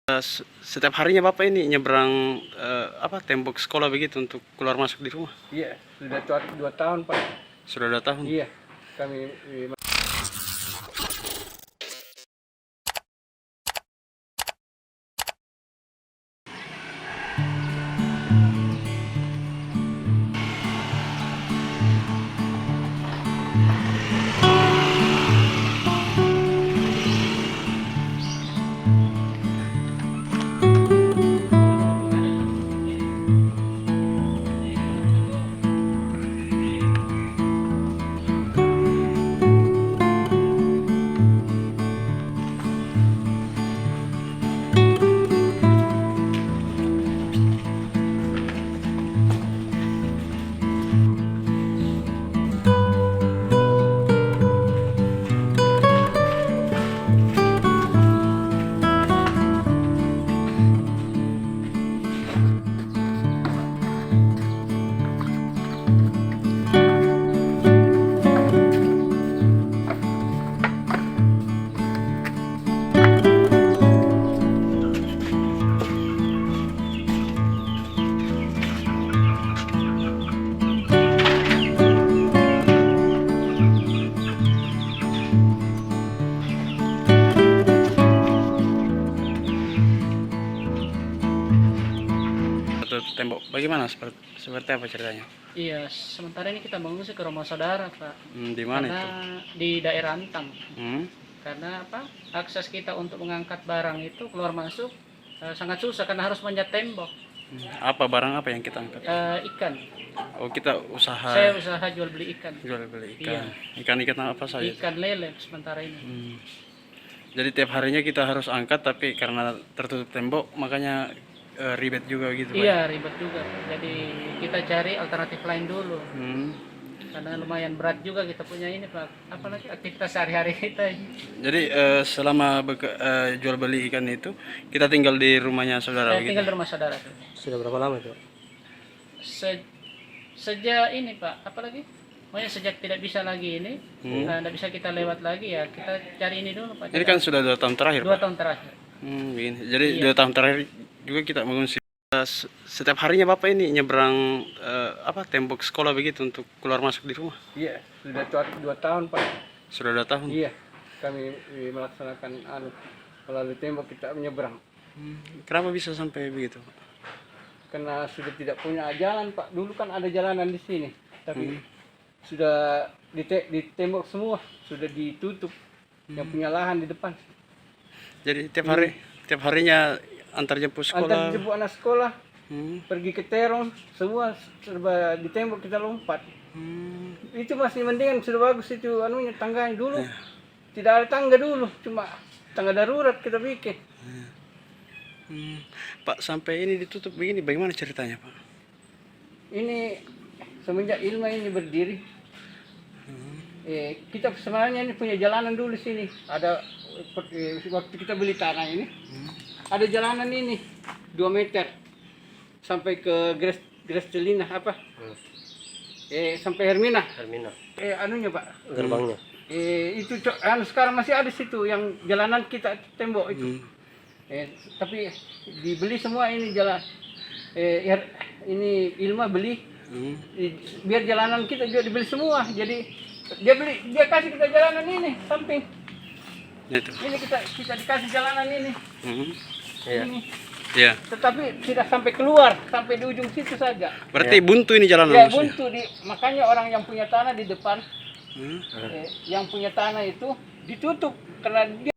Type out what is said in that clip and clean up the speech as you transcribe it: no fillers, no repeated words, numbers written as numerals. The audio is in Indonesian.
Setiap harinya Bapak ini nyebrang tembok sekolah begitu untuk keluar masuk di rumah? Iya, sudah 2 tahun Pak. Sudah 2 tahun? Iya, kami Atau tembok bagaimana, seperti apa ceritanya? Iya, sementara ini kita mengungsi ke rumah saudara, Pak. Di mana Karena itu? di daerah Antang. Hmm? Karena apa? Akses kita untuk mengangkat barang itu keluar masuk sangat susah karena harus manjat tembok. Apa barang apa yang kita angkat? Ikan. Oh, kita usaha Saya usaha jual beli ikan. jual beli Iya. ikan. Ikan apa saja? Ikan lele sementara ini. Jadi tiap harinya kita harus angkat, tapi karena tertutup tembok makanya ribet juga gitu Pak? Iya, ribet juga. Jadi kita cari alternatif lain dulu. Karena lumayan berat juga kita punya ini, Pak. Apalagi aktivitas sehari-hari kita. Jadi selama jual beli ikan itu kita tinggal di rumahnya saudara Saya begitu? tinggal di rumah saudara. sudah berapa lama itu? Sejak ini Pak, apalagi? Pokoknya sejak tidak bisa lagi ini, tidak bisa kita lewat lagi ya, kita cari ini dulu Pak. Ini kan sudah 2 tahun terakhir 2 Pak? tahun terakhir. Begini. Jadi Iya. 2 tahun terakhir juga kita mengungsi. Setiap harinya Bapak ini nyebrang tembok sekolah begitu untuk keluar masuk di rumah? Iya, sudah 2 tahun Pak. Sudah 2 tahun? Iya, kami melaksanakan melalui tembok kita menyeberang. Kenapa bisa sampai begitu Pak? Karena sudah tidak punya jalan Pak. Dulu kan ada jalanan di sini, tapi sudah ditembok semua, sudah ditutup. Yang punya lahan di depan. Jadi tiap harinya antar jemput sekolah? Antar jemput anak sekolah, pergi ke terong, semua serba ditembok kita lompat. Itu masih mendingan, sudah bagus itu anunya, tangganya dulu. Tidak ada tangga dulu, cuma tangga darurat kita bikin. Pak, sampai ini ditutup begini bagaimana ceritanya Pak? Ini semenjak Ilma ini berdiri, kita sebenarnya ini punya jalanan dulu di sini. Ada waktu kita beli tanah ini, ada jalanan ini 2 meter sampai ke Grestelina apa? Sampai Hermina. Anunya Pak. Gerbangnya. Itu sekarang masih ada situ yang jalanan kita tembok itu. Tapi dibeli semua ini jalan. Ini Ilma beli. Biar jalanan kita juga dibeli semua. Jadi dia kasih kita jalanan ini samping. Itu. Ini kita dikasih jalanan ini. Iya. Ini. Ya. Tetapi tidak sampai keluar, sampai di ujung situ saja. Berarti buntu ini jalanan Ya maksudnya? buntu makanya orang yang punya tanah di depan, yang punya tanah itu ditutup karena dia